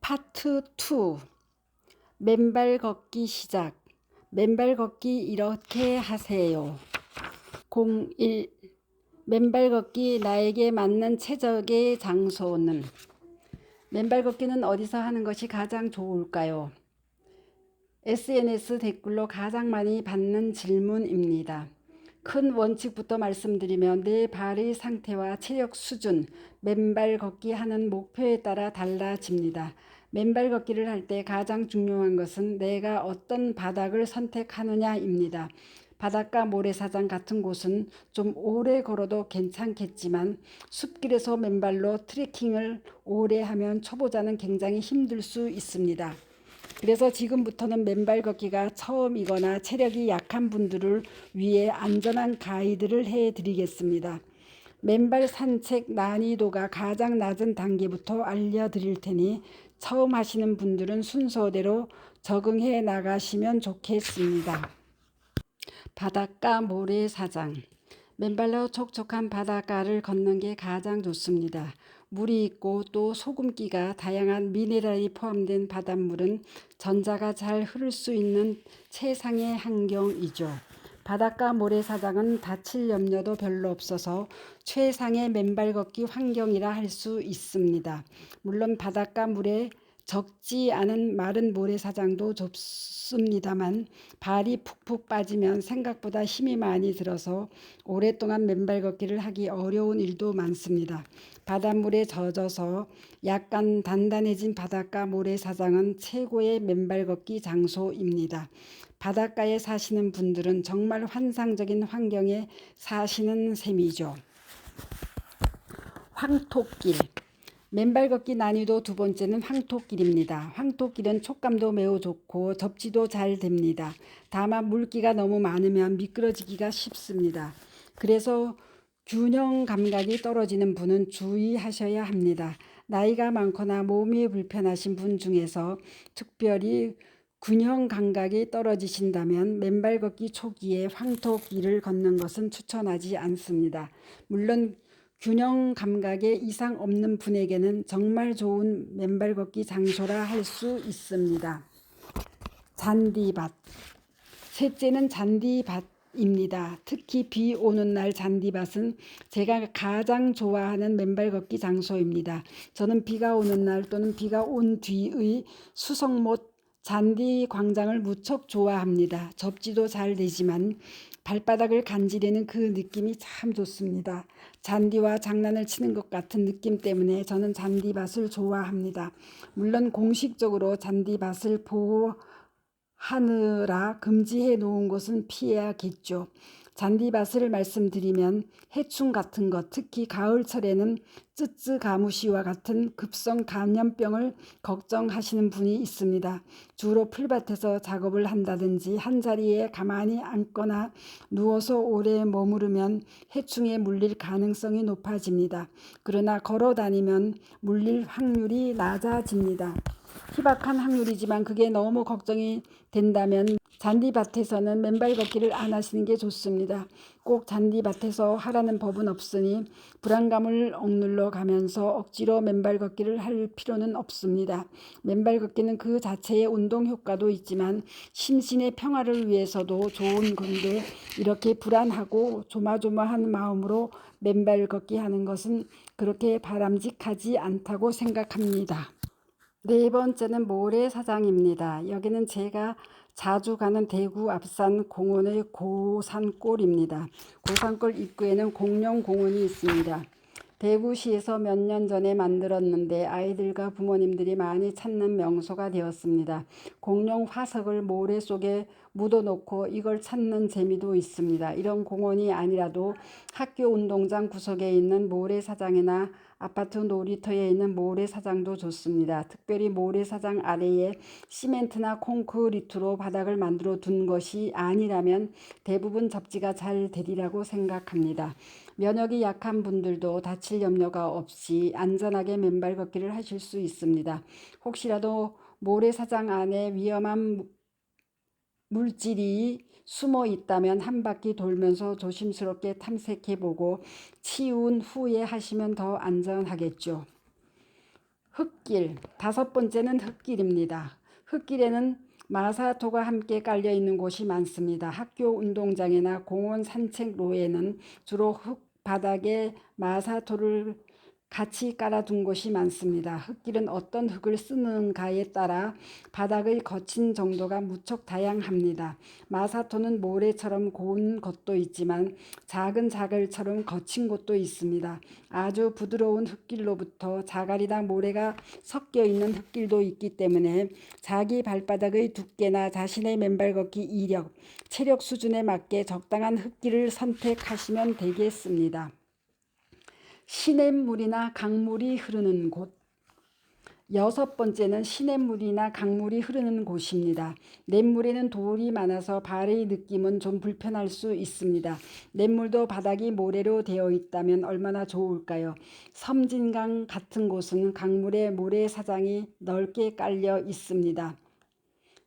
파트 2. 맨발 걷기 시작. 맨발 걷기 이렇게 하세요. 01. 맨발 걷기 나에게 맞는 최적의 장소는? 맨발 걷기는 어디서 하는 것이 가장 좋을까요? SNS 댓글로 가장 많이 받는 질문입니다. 큰 원칙부터 말씀드리면 내 발의 상태와 체력 수준, 맨발 걷기 하는 목표에 따라 달라집니다. 맨발 걷기를 할 때 가장 중요한 것은 내가 어떤 바닥을 선택하느냐입니다. 바닷가 모래사장 같은 곳은 좀 오래 걸어도 괜찮겠지만 숲길에서 맨발로 트레킹을 오래 하면 초보자는 굉장히 힘들 수 있습니다. 그래서 지금부터는 맨발 걷기가 처음이거나 체력이 약한 분들을 위해 안전한 가이드를 해드리겠습니다. 맨발 산책 난이도가 가장 낮은 단계부터 알려드릴 테니 처음 하시는 분들은 순서대로 적응해 나가시면 좋겠습니다. 바닷가 모래사장. 맨발로 촉촉한 바닷가를 걷는 게 가장 좋습니다. 물이 있고 또 소금기가 다양한 미네랄이 포함된 바닷물은 전자가 잘 흐를 수 있는 최상의 환경이죠. 바닷가 모래사장은 다칠 염려도 별로 없어서 최상의 맨발 걷기 환경이라 할 수 있습니다. 물론 바닷가 물에 적지 않은 마른 모래사장도 좋습니다만 발이 푹푹 빠지면 생각보다 힘이 많이 들어서 오랫동안 맨발 걷기를 하기 어려운 일도 많습니다. 바닷물에 젖어서 약간 단단해진 바닷가 모래사장은 최고의 맨발 걷기 장소입니다. 바닷가에 사시는 분들은 정말 환상적인 환경에 사시는 셈이죠. 황토길. 맨발 걷기 난이도 두 번째는 황토길입니다. 황토길은 촉감도 매우 좋고 접지도 잘 됩니다. 다만 물기가 너무 많으면 미끄러지기가 쉽습니다. 그래서 균형 감각이 떨어지는 분은 주의하셔야 합니다. 나이가 많거나 몸이 불편하신 분 중에서 특별히 균형 감각이 떨어지신다면 맨발 걷기 초기에 황토길을 걷는 것은 추천하지 않습니다. 물론 균형 감각에 이상 없는 분에게는 정말 좋은 맨발 걷기 장소라 할 수 있습니다. 잔디밭. 셋째는 잔디밭입니다. 특히 비 오는 날 잔디밭은 제가 가장 좋아하는 맨발 걷기 장소입니다. 저는 비가 오는 날 또는 비가 온 뒤의 수성못 잔디 광장을 무척 좋아합니다. 접지도 잘 되지만 발바닥을 간지르는 그 느낌이 참 좋습니다. 잔디와 장난을 치는 것 같은 느낌 때문에 저는 잔디밭을 좋아합니다. 물론 공식적으로 잔디밭을 보호하느라 금지해 놓은 곳은 피해야겠죠. 잔디밭을 말씀드리면 해충 같은 것, 특히 가을철에는 쯔쯔가무시와 같은 급성 감염병을 걱정하시는 분이 있습니다. 주로 풀밭에서 작업을 한다든지 한자리에 가만히 앉거나 누워서 오래 머무르면 해충에 물릴 가능성이 높아집니다. 그러나 걸어 다니면 물릴 확률이 낮아집니다. 희박한 확률이지만 그게 너무 걱정이 된다면 잔디밭에서는 맨발 걷기를 안 하시는 게 좋습니다. 꼭 잔디밭에서 하라는 법은 없으니 불안감을 억눌러 가면서 억지로 맨발 걷기를 할 필요는 없습니다. 맨발 걷기는 그 자체의 운동 효과도 있지만 심신의 평화를 위해서도 좋은 건데 이렇게 불안하고 조마조마한 마음으로 맨발 걷기 하는 것은 그렇게 바람직하지 않다고 생각합니다. 네 번째는 모래사장입니다. 여기는 제가 자주 가는 대구 앞산 공원의 고산골입니다. 고산골 입구에는 공룡공원이 있습니다. 대구시에서 몇 년 전에 만들었는데 아이들과 부모님들이 많이 찾는 명소가 되었습니다. 공룡 화석을 모래 속에 묻어놓고 이걸 찾는 재미도 있습니다. 이런 공원이 아니라도 학교 운동장 구석에 있는 모래사장이나 아파트 놀이터에 있는 모래사장도 좋습니다. 특별히 모래사장 아래에 시멘트나 콘크리트로 바닥을 만들어 둔 것이 아니라면 대부분 접지가 잘 되리라고 생각합니다. 면역이 약한 분들도 다칠 염려가 없이 안전하게 맨발 걷기를 하실 수 있습니다. 혹시라도 모래사장 안에 위험한 물질이 숨어 있다면 한 바퀴 돌면서 조심스럽게 탐색해 보고 치운 후에 하시면 더 안전하겠죠. 흙길. 다섯 번째는 흙길입니다. 흙길에는 마사토가 함께 깔려 있는 곳이 많습니다. 학교 운동장이나 공원 산책로에는 주로 흙 바닥에 마사토를 같이 깔아둔 곳이 많습니다. 흙길은 어떤 흙을 쓰는가에 따라 바닥의 거친 정도가 무척 다양합니다. 마사토는 모래처럼 고운 것도 있지만 작은 자갈처럼 거친 곳도 있습니다. 아주 부드러운 흙길로부터 자갈이나 모래가 섞여 있는 흙길도 있기 때문에 자기 발바닥의 두께나 자신의 맨발 걷기 이력, 체력 수준에 맞게 적당한 흙길을 선택하시면 되겠습니다. 시냇물이나 강물이 흐르는 곳. 여섯 번째는 시냇물이나 강물이 흐르는 곳입니다. 냇물에는 돌이 많아서 발의 느낌은 좀 불편할 수 있습니다. 냇물도 바닥이 모래로 되어 있다면 얼마나 좋을까요? 섬진강 같은 곳은 강물에 모래사장이 넓게 깔려 있습니다.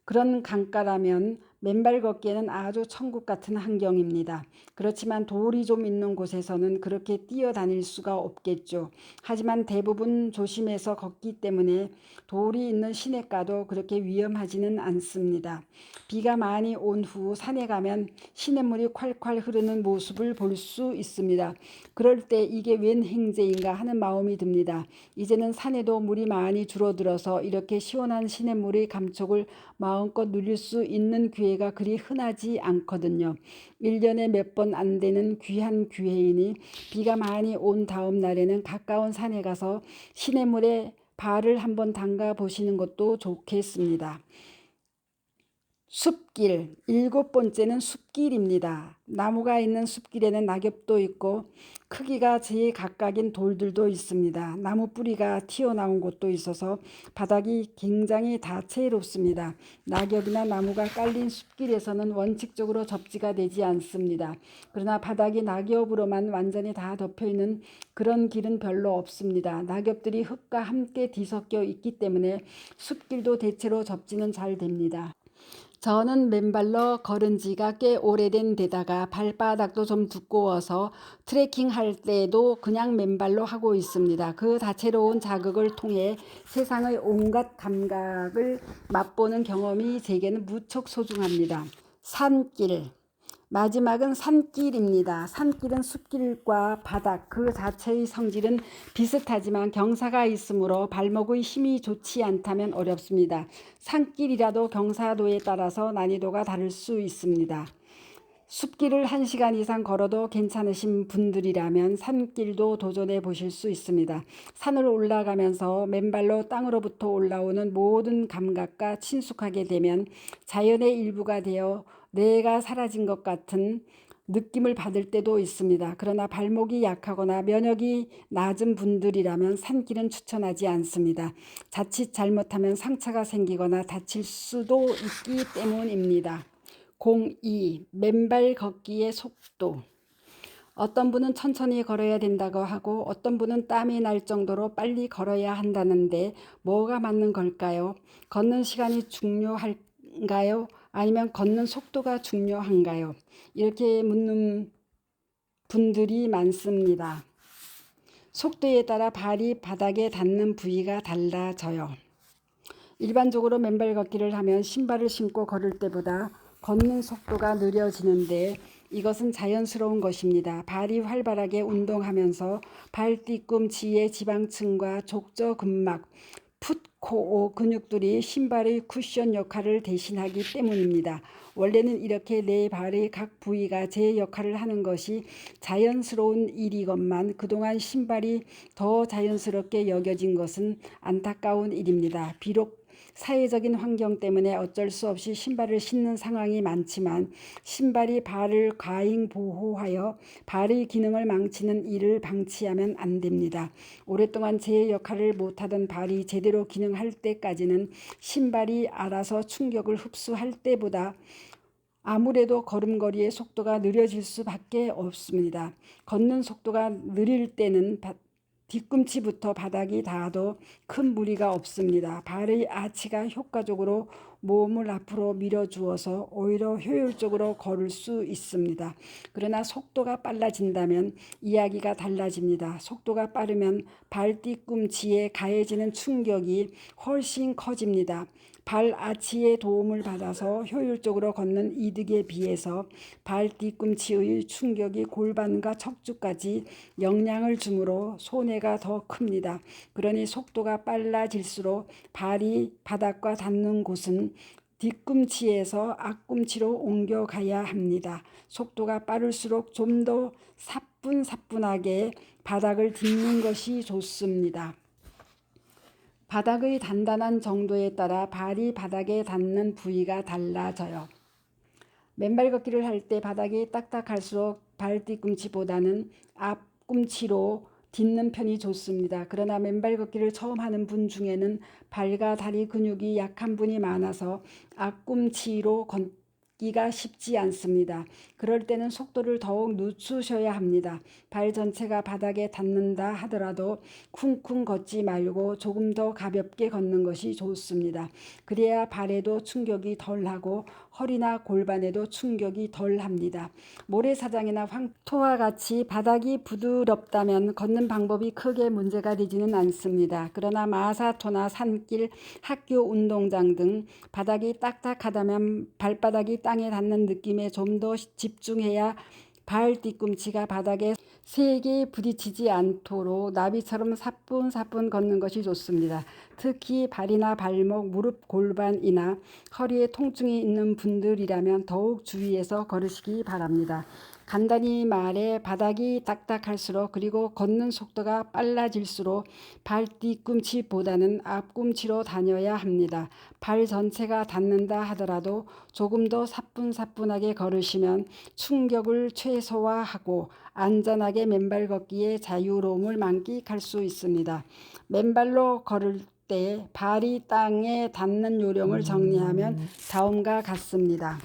그런 강가라면 맨발 걷기에는 아주 천국 같은 환경입니다. 그렇지만 돌이 좀 있는 곳에서는 그렇게 뛰어다닐 수가 없겠죠. 하지만 대부분 조심해서 걷기 때문에 돌이 있는 시냇가도 그렇게 위험하지는 않습니다. 비가 많이 온 후 산에 가면 시냇물이 콸콸 흐르는 모습을 볼 수 있습니다. 그럴 때 이게 웬 행제인가 하는 마음이 듭니다. 이제는 산에도 물이 많이 줄어들어서 이렇게 시원한 시냇물의 감촉을 마음껏 누릴 수 있는 기회가 그리 흔하지 않거든요. 1년에 몇 번 안 되는 귀한 기회이니 비가 많이 온 다음 날에는 가까운 산에 가서 시냇물에 발을 한번 담가 보시는 것도 좋겠습니다. 숲길. 일곱 번째는 숲길입니다. 나무가 있는 숲길에는 낙엽도 있고 크기가 제각각인 돌들도 있습니다. 나무 뿌리가 튀어나온 곳도 있어서 바닥이 굉장히 다채롭습니다. 낙엽이나 나무가 깔린 숲길에서는 원칙적으로 접지가 되지 않습니다. 그러나 바닥이 낙엽으로만 완전히 다 덮여있는 그런 길은 별로 없습니다. 낙엽들이 흙과 함께 뒤섞여 있기 때문에 숲길도 대체로 접지는 잘 됩니다. 저는 맨발로 걸은 지가 꽤 오래된 데다가 발바닥도 좀 두꺼워서 트레킹 할 때도 그냥 맨발로 하고 있습니다. 그 다채로운 자극을 통해 세상의 온갖 감각을 맛보는 경험이 제게는 무척 소중합니다. 산길. 마지막은 산길입니다. 산길은 숲길과 바닥 그 자체의 성질은 비슷하지만 경사가 있으므로 발목의 힘이 좋지 않다면 어렵습니다. 산길이라도 경사도에 따라서 난이도가 다를 수 있습니다. 숲길을 1시간 이상 걸어도 괜찮으신 분들이라면 산길도 도전해 보실 수 있습니다. 산을 올라가면서 맨발로 땅으로부터 올라오는 모든 감각과 친숙하게 되면 자연의 일부가 되어 내가 사라진 것 같은 느낌을 받을 때도 있습니다. 그러나 발목이 약하거나 면역이 낮은 분들이라면 산길은 추천하지 않습니다. 자칫 잘못하면 상처가 생기거나 다칠 수도 있기 때문입니다. 02. 맨발 걷기의 속도. 어떤 분은 천천히 걸어야 된다고 하고 어떤 분은 땀이 날 정도로 빨리 걸어야 한다는데 뭐가 맞는 걸까요? 걷는 시간이 중요할까요? 아니면 걷는 속도가 중요한가요? 이렇게 묻는 분들이 많습니다. 속도에 따라 발이 바닥에 닿는 부위가 달라져요. 일반적으로 맨발 걷기를 하면 신발을 신고 걸을 때보다 걷는 속도가 느려지는데 이것은 자연스러운 것입니다. 발이 활발하게 운동하면서 발 뒤꿈치의 지방층과 족저근막, 풋, 코, 오 근육들이 신발의 쿠션 역할을 대신하기 때문입니다. 원래는 이렇게 내 발의 각 부위가 제 역할을 하는 것이 자연스러운 일이건만 그동안 신발이 더 자연스럽게 여겨진 것은 안타까운 일입니다. 비록 사회적인 환경 때문에 어쩔 수 없이 신발을 신는 상황이 많지만 신발이 발을 과잉 보호하여 발의 기능을 망치는 일을 방치하면 안 됩니다. 오랫동안 제 역할을 못하던 발이 제대로 기능할 때까지는 신발이 알아서 충격을 흡수할 때보다 아무래도 걸음걸이의 속도가 느려질 수밖에 없습니다. 걷는 속도가 느릴 때는 뒤꿈치부터 바닥이 닿아도 큰 무리가 없습니다. 발의 아치가 효과적으로 몸을 앞으로 밀어주어서 오히려 효율적으로 걸을 수 있습니다. 그러나 속도가 빨라진다면 이야기가 달라집니다. 속도가 빠르면 발 뒤꿈치에 가해지는 충격이 훨씬 커집니다. 발 아치의 도움을 받아서 효율적으로 걷는 이득에 비해서 발 뒤꿈치의 충격이 골반과 척추까지 영향을 주므로 손해가 더 큽니다. 그러니 속도가 빨라질수록 발이 바닥과 닿는 곳은 뒤꿈치에서 앞꿈치로 옮겨가야 합니다. 속도가 빠를수록 좀 더 사뿐사뿐하게 바닥을 딛는 것이 좋습니다. 바닥의 단단한 정도에 따라 발이 바닥에 닿는 부위가 달라져요. 맨발 걷기를 할 때 바닥이 딱딱할수록 발 뒤꿈치보다는 앞꿈치로 딛는 편이 좋습니다. 그러나 맨발 걷기를 처음 하는 분 중에는 발과 다리 근육이 약한 분이 많아서 앞꿈치로 걷기가 쉽지 않습니다. 그럴 때는 속도를 더욱 늦추셔야 합니다. 발 전체가 바닥에 닿는다 하더라도 쿵쿵 걷지 말고 조금 더 가볍게 걷는 것이 좋습니다. 그래야 발에도 충격이 덜하고 허리나 골반에도 충격이 덜합니다. 모래사장이나 황토와 같이 바닥이 부드럽다면 걷는 방법이 크게 문제가 되지는 않습니다. 그러나 마사토나 산길, 학교 운동장 등 바닥이 딱딱하다면 발바닥이 땅에 닿는 느낌에 좀 더 집중해야 발 뒤꿈치가 바닥에 세게 부딪히지 않도록 나비처럼 사뿐사뿐 걷는 것이 좋습니다. 특히 발이나 발목, 무릎, 골반이나 허리에 통증이 있는 분들이라면 더욱 주의해서 걸으시기 바랍니다. 간단히 말해 바닥이 딱딱할수록 그리고 걷는 속도가 빨라질수록 발 뒤꿈치보다는 앞꿈치로 다녀야 합니다. 발 전체가 닿는다 하더라도 조금 더 사뿐사뿐하게 걸으시면 충격을 최소화하고 안전하게 맨발 걷기의 자유로움을 만끽할 수 있습니다. 맨발로 걸을 때 발이 땅에 닿는 요령을 정리하면 다음과 같습니다.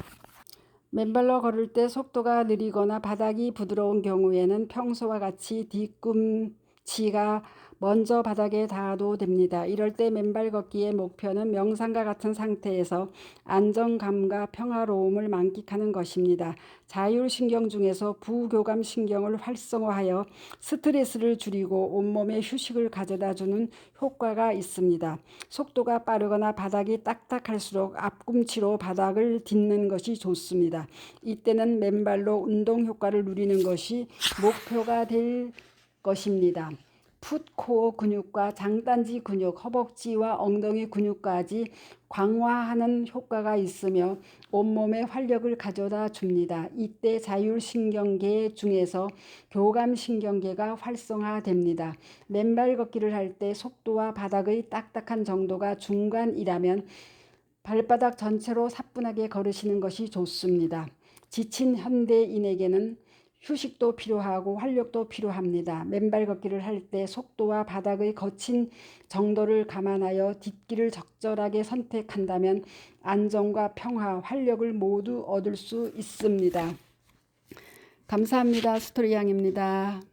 맨발로 걸을 때 속도가 느리거나 바닥이 부드러운 경우에는 평소와 같이 뒤꿈치가 먼저 바닥에 닿아도 됩니다. 이럴 때 맨발 걷기의 목표는 명상과 같은 상태에서 안정감과 평화로움을 만끽하는 것입니다. 자율신경 중에서 부교감신경을 활성화하여 스트레스를 줄이고 온몸에 휴식을 가져다주는 효과가 있습니다. 속도가 빠르거나 바닥이 딱딱할수록 앞꿈치로 바닥을 딛는 것이 좋습니다. 이때는 맨발로 운동 효과를 누리는 것이 목표가 될 것입니다. 풋, 코어 근육과 장단지 근육, 허벅지와 엉덩이 근육까지 강화하는 효과가 있으며 온몸에 활력을 가져다 줍니다. 이때 자율신경계 중에서 교감신경계가 활성화됩니다. 맨발 걷기를 할 때 속도와 바닥의 딱딱한 정도가 중간이라면 발바닥 전체로 사뿐하게 걸으시는 것이 좋습니다. 지친 현대인에게는 휴식도 필요하고 활력도 필요합니다. 맨발 걷기를 할 때 속도와 바닥의 거친 정도를 감안하여 딛기를 적절하게 선택한다면 안정과 평화, 활력을 모두 얻을 수 있습니다. 감사합니다. 스토리양입니다.